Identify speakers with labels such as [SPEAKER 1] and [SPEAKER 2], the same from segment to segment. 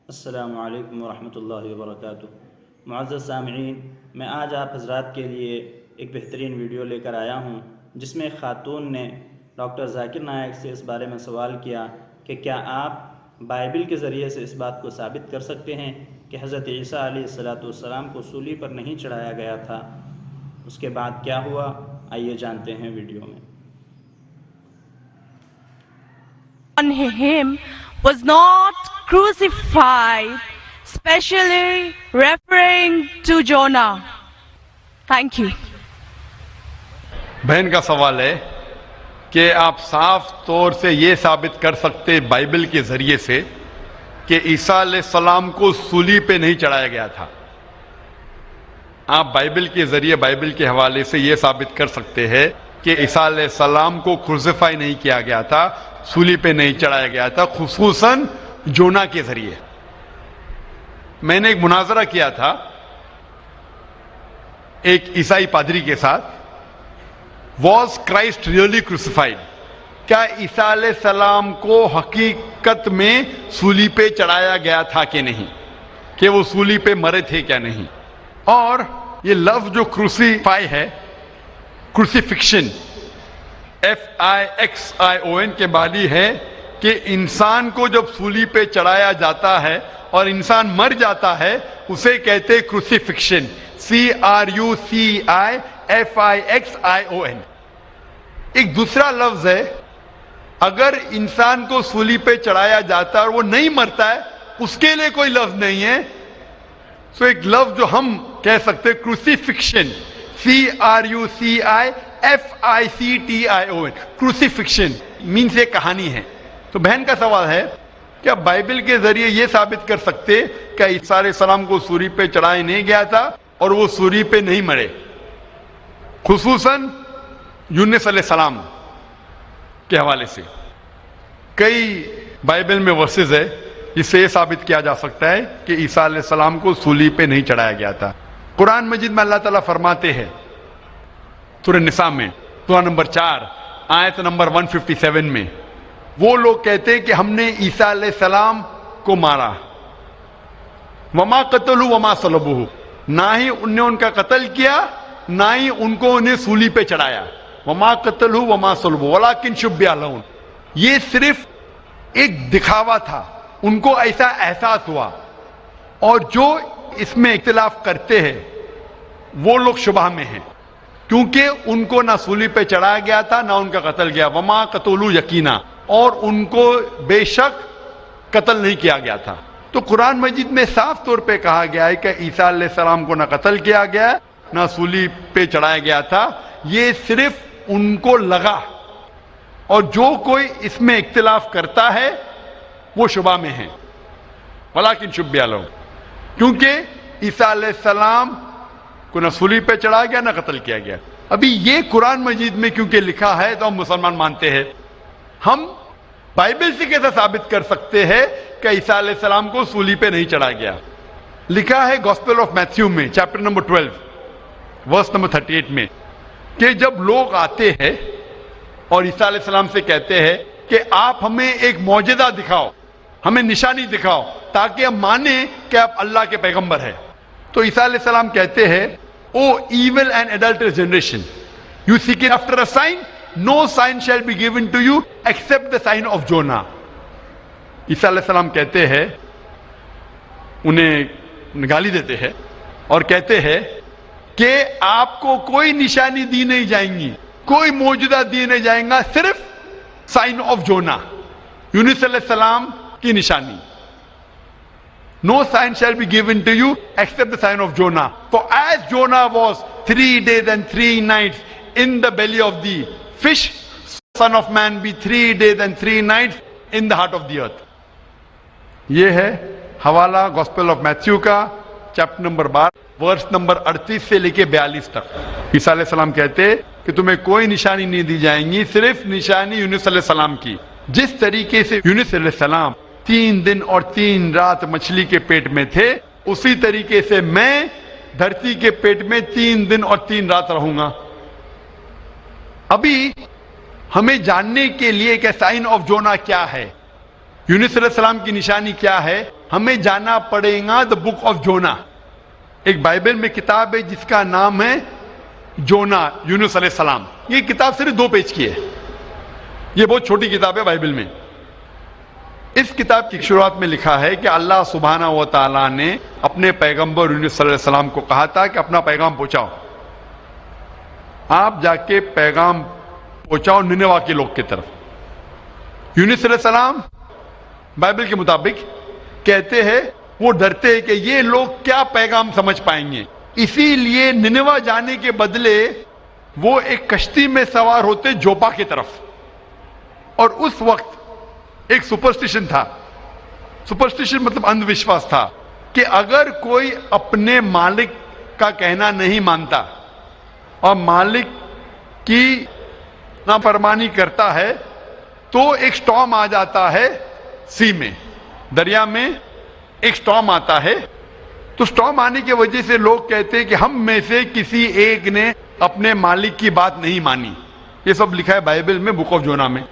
[SPEAKER 1] السلام علیکم ورحمۃ اللہ وبرکاتہ۔ معزز سامعین، میں آج آپ حضرات کے لیے ایک بہترین ویڈیو لے کر آیا ہوں جس میں ایک خاتون نے ڈاکٹر ذاکر نائک سے اس بارے میں سوال کیا کہ کیا آپ بائبل کے ذریعے سے اس بات کو ثابت کر سکتے ہیں کہ حضرت عیسیٰ علیہ السلام کو صلیب پر نہیں چڑھایا گیا تھا۔ اس کے بعد کیا ہوا، آئیے جانتے ہیں ویڈیو میں۔
[SPEAKER 2] On him was not crucified, specially referring to Jonah. Thank you.
[SPEAKER 3] بہن کا سوال ہے کہ آپ صاف طور سے یہ ثابت کر سکتے بائبل کے ذریعے سے کہ عیسیٰ علیہ السلام کو صلیب پہ نہیں چڑھایا گیا تھا۔ آپ بائبل کے ذریعے، بائبل کے حوالے سے یہ ثابت کر سکتے ہیں کہ عیسیٰ علیہ السلام کو کروسیفائی نہیں کیا گیا تھا، صلیب پہ نہیں چڑھایا گیا تھا، خصوصاً جونا کے ذریعے۔ میں نے ایک مناظرہ کیا تھا ایک عیسائی پادری کے ساتھ، واز کرائسٹ ریئلی کروسیفائڈ؟ کیا عیسیٰ علیہ السلام کو حقیقت میں صلیب پہ چڑھایا گیا تھا کہ نہیں، کہ وہ صلیب پہ مرے تھے کیا نہیں؟ اور یہ لفظ جو کروسیفائی ہے، کروسیفکشن، FIXION کے معنی ہے کہ انسان کو جب صلیب پہ چڑھایا جاتا ہے اور انسان مر جاتا ہے اسے کہتے کروسیفکشن، CRUCIFIXION۔ ایک دوسرا لفظ ہے، اگر انسان کو صلیب پہ چڑھایا جاتا ہے اور وہ نہیں مرتا ہے، اس کے لیے کوئی لفظ نہیں ہے، سو ایک لفظ جو ہم کہہ سکتے کروسیفکشن، CRUCIFICTION، کروسیفکشن مینس یہ کہانی ہے۔ تو بہن کا سوال ہے کیا بائبل کے ذریعے یہ ثابت کر سکتے کہ عیسیٰ علیہ السلام کو صلیب پہ چڑھایا نہیں گیا تھا اور وہ صلیب پہ نہیں مرے، خصوصاً یونس علیہ السلام کے حوالے سے؟ کئی بائبل میں ورسز ہے جس سے یہ ثابت کیا جا سکتا ہے کہ عیسیٰ علیہ السلام کو صلیب پہ نہیں چڑھایا گیا تھا۔ قرآن مجید میں اللہ تعالیٰ فرماتے ہیں سورہ نساء میں، سورہ نمبر 4 آیت نمبر 157 میں، وہ لوگ کہتے ہیں کہ ہم نے عیسیٰ علیہ السلام کو مارا، وما قتلوا وما صلبوہ، نہ ہی انہیں ان کا قتل کیا نہ ہی ان کو انہیں صلیب پہ چڑھایا، وما قتلوا وما صلبوہ ولکن شبہ لہم، یہ صرف ایک دکھاوا تھا، ان کو ایسا احساس ہوا۔ اور جو اس میں اختلاف کرتے ہیں وہ لوگ شبہ میں ہیں، کیونکہ ان کو نہ صلیب پہ چڑھایا گیا تھا نہ ان کا قتل گیا، وما قتلوا یقینا، اور ان کو بے شک قتل نہیں کیا گیا تھا۔ تو قرآن مجید میں صاف طور پہ کہا گیا ہے کہ عیسیٰ علیہ السلام کو نہ قتل کیا گیا نہ صلیب پہ چڑھایا گیا تھا، یہ صرف ان کو لگا، اور جو کوئی اس میں اختلاف کرتا ہے وہ شبہ میں ہے، ولکن شبہ لہم، کیونکہ عیسیٰ علیہ السلام کو نہ صلیب پہ چڑھایا گیا نہ قتل کیا گیا۔ ابھی یہ قرآن مجید میں کیونکہ لکھا ہے تو ہم مسلمان مانتے ہیں، ہم بائبل سے کیسے ثابت کر سکتے ہیں کہ عیسیٰ علیہ السلام کو صلیب پہ نہیں چڑھایا گیا؟ لکھا ہے گوسپل آف میتھیو میں چیپٹر نمبر 12 ورس نمبر 38 میں کہ جب لوگ آتے ہیں اور عیسیٰ علیہ السلام سے کہتے ہیں کہ آپ ہمیں ایک معجزہ دکھاؤ، ہمیں نشانی دکھاؤ تاکہ ہم مانیں کہ آپ اللہ کے پیغمبر ہیں، تو عیسیٰ علیہ السلام کہتے ہیں O evil and adulterous generation, you seek after a sign, no sign shall be given to you except the sign of Jonah۔ عیسیٰ علیہ السلام کہتے ہیں، انہیں گالی دیتے ہیں اور کہتے ہیں کہ آپ کو کوئی نشانی دی نہیں جائیں گی، کوئی معجزہ دی نہیں جائیں گا، صرف سائن آف جونا، یونس علیہ السلام کی نشانی۔ No sign shall be given to you except the sign of Jonah. For as Jonah was 3 days and 3 nights in the belly of the fish, Son of Man be 3 days and 3 nights in the heart of the earth۔ یہ ہے حوالہ gospel of Matthew کا chapter number 12 verse number 38 سے لے کے 42 تک۔ عیسیٰ علیہ السلام کہتے کہ تمہیں کوئی نشانی نہیں دی جائیں گی، صرف نشانی یونس علیہ السلام کی۔ جس طریقے سے یونس علیہ السلام 3 دن اور 3 رات مچھلی کے پیٹ میں تھے، اسی طریقے سے میں دھرتی کے پیٹ میں 3 دن اور 3 رات رہوں گا۔ ابھی ہمیں جاننے کے لیے کہ سائن آف جونا کیا ہے، یونس علیہ السلام کی نشانی کیا ہے، ہمیں جانا پڑے گا دا بک آف جونا. ایک بائبل میں کتاب ہے جس کا نام ہے جونا، یونس علیہ السلام. یہ کتاب صرف 2 پیج کی ہے. یہ بہت چھوٹی کتاب ہے بائبل میں. اس کتاب کی شروعات میں لکھا ہے کہ اللہ سبحانہ و تعالیٰ نے اپنے پیغمبر یونس صلی اللہ علیہ وسلم کو کہا تھا کہ اپنا پیغام پہنچاؤ. آپ جا کے پیغام پہنچاؤ نینوا کے لوگ کی طرف. یونس علیہ السلام بائبل کے مطابق کہتے ہیں وہ ڈرتے ہیں کہ یہ لوگ کیا پیغام سمجھ پائیں گے، اسی لیے نینوا جانے کے بدلے وہ ایک کشتی میں سوار ہوتے جوپا کی طرف. اور اس وقت ایک سپرسٹیشن تھا. سپرسٹیشن مطلب اندھ وشواس تھا کہ اگر کوئی اپنے مالک کا کہنا نہیں مانتا اور مالک کی نافرمانی کرتا ہے تو ایک سٹارم آ جاتا ہے سی میں، دریا میں ایک سٹارم آتا ہے. تو سٹارم آنے کی وجہ سے لوگ کہتے ہیں کہ ہم میں سے کسی ایک نے اپنے مالک کی بات نہیں مانی. یہ سب لکھا ہے بائبل میں بک آف جونا میں.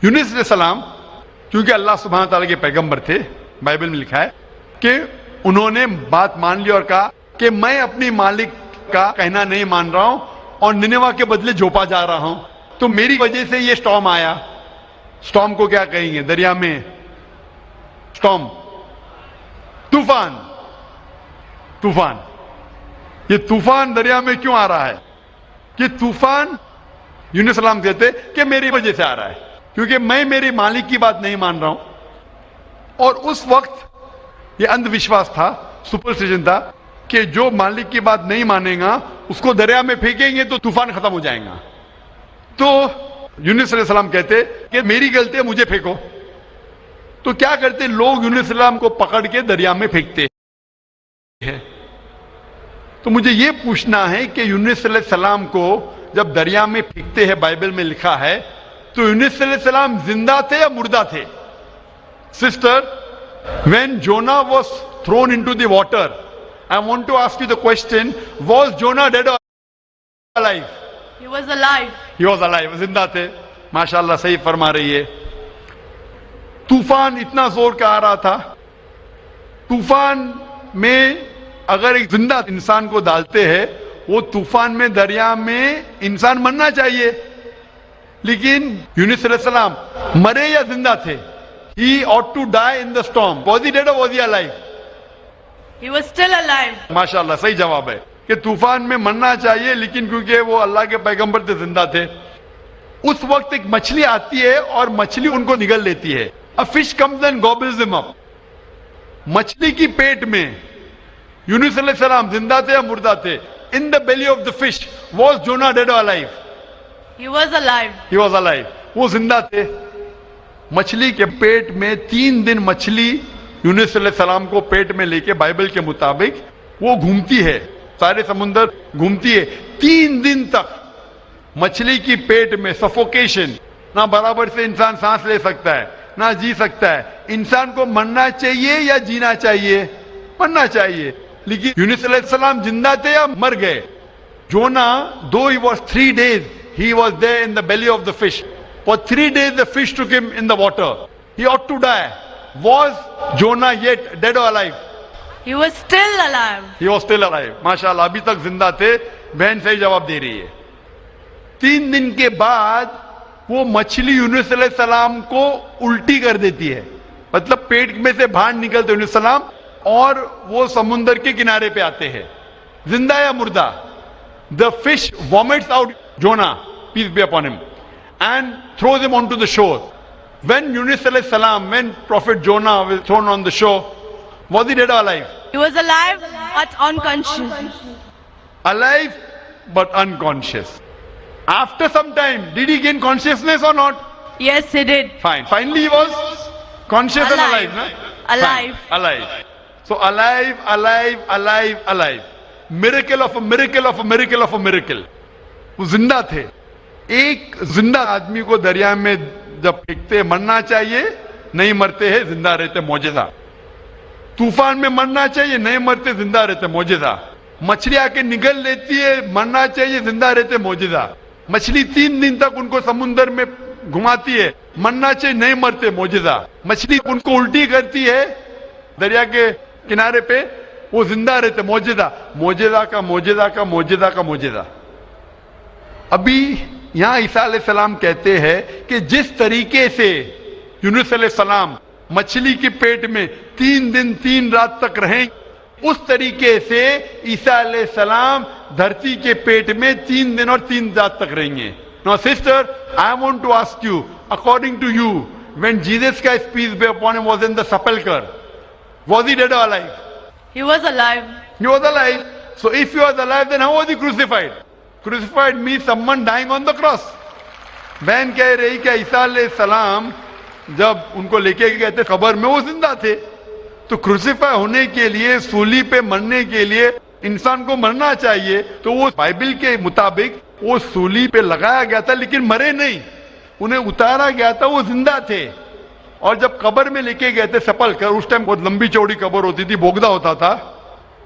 [SPEAKER 3] یونس علیہ السلام کیونکہ اللہ سبحانہ تعالیٰ کے پیغمبر تھے، بائبل میں لکھا ہے کہ انہوں نے بات مان لی اور کہا کہ میں اپنی مالک کا کہنا نہیں مان رہا ہوں اور نینوا کے بدلے جوپا جا رہا ہوں. تو میری وجہ سے یہ سٹارم آیا. سٹارم کو کیا کہیں گے دریا میں؟ سٹارم، طوفان. طوفان. یہ طوفان دریا میں کیوں آ رہا ہے؟ کہ طوفان یونس علیہ السلام کہتے کہ میری وجہ سے آ رہا ہے کیونکہ میں میری مالک کی بات نہیں مان رہا ہوں. اور اس وقت یہ اندھ وشواس تھا، سپرسٹیشن تھا کہ جو مالک کی بات نہیں مانے گا اس کو دریا میں پھینکیں گے تو طوفان ختم ہو جائے گا. تو یونس علیہ السلام کہتے کہ میری غلطی ہے، مجھے پھینکو. تو کیا کرتے لوگ یونس علیہ السلام کو پکڑ کے دریا میں پھینکتے ہیں. تو مجھے یہ پوچھنا ہے کہ یونس علیہ السلام کو جب دریا میں پھینکتے ہیں، بائبل میں لکھا ہے، تو یونس علیہ السلام زندہ تھے یا مردہ تھے؟ Sister, when Jonah was thrown into the water, I want to ask you the question, was Jonah dead or alive?
[SPEAKER 2] He was alive.
[SPEAKER 3] He was alive, زندہ تھے. ماشاءاللہ صحیح فرما رہی ہے. طوفان اتنا زور کا آ رہا تھا, طوفان میں اگر ایک زندہ انسان کو ڈالتے ہیں, وہ طوفان میں دریا میں انسان مرنا چاہیے, لیکن یونس علیہ السلام مرے یا زندہ تھے؟ He ought to die in the storm. Was he dead or was he alive?
[SPEAKER 2] He was still alive.
[SPEAKER 3] ماشاءاللہ صحیح جواب ہے کہ طوفان میں مرنا چاہیے, لیکن کیونکہ وہ اللہ کے پیغمبر تھے, زندہ تھے. اس وقت ایک مچھلی آتی ہے اور مچھلی ان کو نگل لیتی ہے. A fish comes and gobbles them up. مچھلی کی پیٹ میں یونس علیہ السلام زندہ تھے یا مردہ تھے؟ In the belly of the fish, was Jonah dead or alive?
[SPEAKER 2] He was alive.
[SPEAKER 3] He was alive. وہ زندہ تھے. مچھلی کے پیٹ میں 3 دن مچھلی یونس علیہ السلام کو پیٹ میں لے کے بائبل کے مطابق وہ گھومتی ہے, سارے سمندر گھومتی ہے 3 دن تک. مچھلی کی پیٹ میں سفوکیشن, نہ برابر سے انسان سانس لے سکتا ہے نہ جی سکتا ہے. انسان کو مرنا چاہیے یا جینا چاہیے؟ مرنا چاہیے. لیکن یونس علیہ السلام زندہ تھے یا مر گئے؟ جونا, though he was 3 days, he was there in the belly of the fish. For 3 days the fish took him in the water. He ought to die. Was Jonah yet dead or alive?
[SPEAKER 2] He was still alive.
[SPEAKER 3] He was still alive. ماشاءاللہ ابھی تک زندہ تھے. بہن صحیح جواب دے رہی ہے. 3 دن کے بعد وہ مچھلی یونس علیہ السلام کو الٹی کر دیتی ہے, مطلب پیٹ میں سے باہر نکلتے یونس علیہ السلام اور وہ سمندر کے کنارے پہ آتے ہیں. زندہ یا مردہ؟ The fish vomits out Jonah, peace be upon him, and throws him onto the shore. When Yunus alayhi salam, when Prophet Jonah was thrown on the shore, was he dead or alive?
[SPEAKER 2] He was alive but unconscious.
[SPEAKER 3] Alive but unconscious. After some time, did he gain consciousness or not?
[SPEAKER 2] Yes, he did.
[SPEAKER 3] Fine. Finally he was conscious and alive, no?
[SPEAKER 2] Alive.
[SPEAKER 3] Fine. Alive. So alive, alive, alive, alive. Miracle of a miracle of a miracle of a miracle. وہ زندہ تھے. ایک زندہ آدمی کو دریا میں جب پھینکتے مرنا چاہیے, نہیں مرتے ہیں, زندہ رہتے, معجزہ. طوفان میں مرنا چاہیے, نہیں مرتے, زندہ رہتے, معجزہ. مچھلی آ کے نگل لیتی ہے, مرنا چاہیے, زندہ رہتے, معجزہ. مچھلی 3 دن تک ان کو سمندر میں گھماتی ہے, مرنا چاہیے, نہیں مرتے, معجزہ. مچھلی ان کو الٹی کرتی ہے دریا کے کنارے پہ وہ زندہ رہتے. معجزہ معجزہ کا معجزہ کا معجزہ کا معجزہ. ابھی یہاں عیسیٰ علیہ السلام کہتے ہیں کہ جس طریقے سے یونس علیہ السلام مچھلی کے پیٹ میں 3 دن 3 رات تک رہیں, اس طریقے سے عیسیٰ علیہ السلام دھرتی کے پیٹ میں 3 دن اور 3 رات تک رہیں گے. Now sister, I want to ask you, according to you, when Jesus Christ, peace be upon him, was in the sepulchre, was he dead or alive?
[SPEAKER 2] He was alive.
[SPEAKER 3] He was alive. So if he was alive, then how was he crucified? Crucified means someone dying on the cross. بہن کہہ رہی کہ عیسیٰ علیہ السلام جب ان کو لے کے گئے تھے قبر میں, وہ زندہ تھے. تو کروسیفائی ہونے کے لیے, سولی پہ مرنے کے لیے انسان کو مرنا چاہیے. تو وہ بائبل کے مطابق وہ سولی پہ لگایا گیا تھا لیکن مرے نہیں, انہیں اتارا گیا تھا, وہ زندہ تھے. اور جب قبر میں لے کے گئے تھے سپلکر, اس ٹائم بہت لمبی چوڑی قبر ہوتی تھی, بوگدا ہوتا تھا,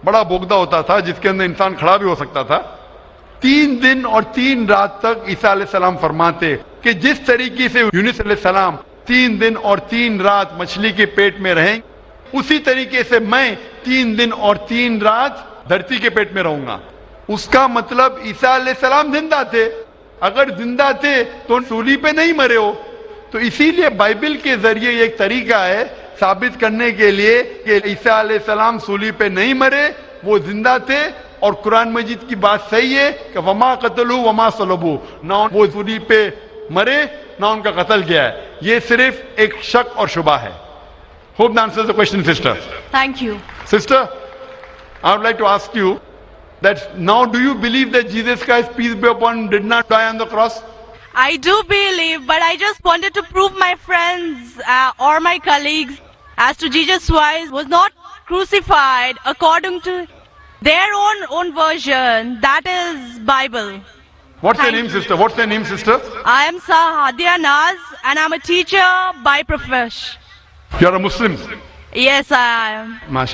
[SPEAKER 3] بڑا بوگدا ہوتا تھا جس کے اندر انسان کھڑا بھی ہو سکتا تھا. 3 دن اور 3 رات تک عیسیٰ علیہ السلام فرماتے کہ جس طریقے سے یونس علیہ السلام 3 دن اور 3 رات مچھلی کے پیٹ میں رہیں, اسی طریقے سے میں 3 دن اور 3 رات دھرتی کے پیٹ میں رہوں گا. اس کا مطلب عیسیٰ علیہ السلام زندہ تھے. اگر زندہ تھے تو سولی پہ نہیں مرے ہو. تو اسی لیے بائبل کے ذریعے یہ ایک طریقہ ہے ثابت کرنے کے لیے کہ عیسیٰ علیہ السلام سولی پہ نہیں مرے, وہ زندہ تھے. اور قرآن مجید کی بات صحیح ہے کہ وما قتلوا وما صلبوا, نہ وہ سولی پہ مرے نہ ان کا قتل کیا ہے. یہ صرف ایک شک اور شبہ ہے. Hope that answers the question, sister.
[SPEAKER 2] Thank you.
[SPEAKER 3] Sister, I would like to ask you that now do you believe that Jesus Christ, peace be upon him, did not die on the cross?
[SPEAKER 2] I do believe, but I just wanted to prove my friends or my colleagues as to Jesus Christ was not crucified according to their own version. That is Bible.
[SPEAKER 3] What's your
[SPEAKER 2] Thank
[SPEAKER 3] name,
[SPEAKER 2] you.
[SPEAKER 3] sister? What's your name, sister?
[SPEAKER 2] I am Sahadia Naz and I'm a teacher by profession.
[SPEAKER 3] You're a Muslim.
[SPEAKER 2] Yes, I am.
[SPEAKER 3] Mashallah.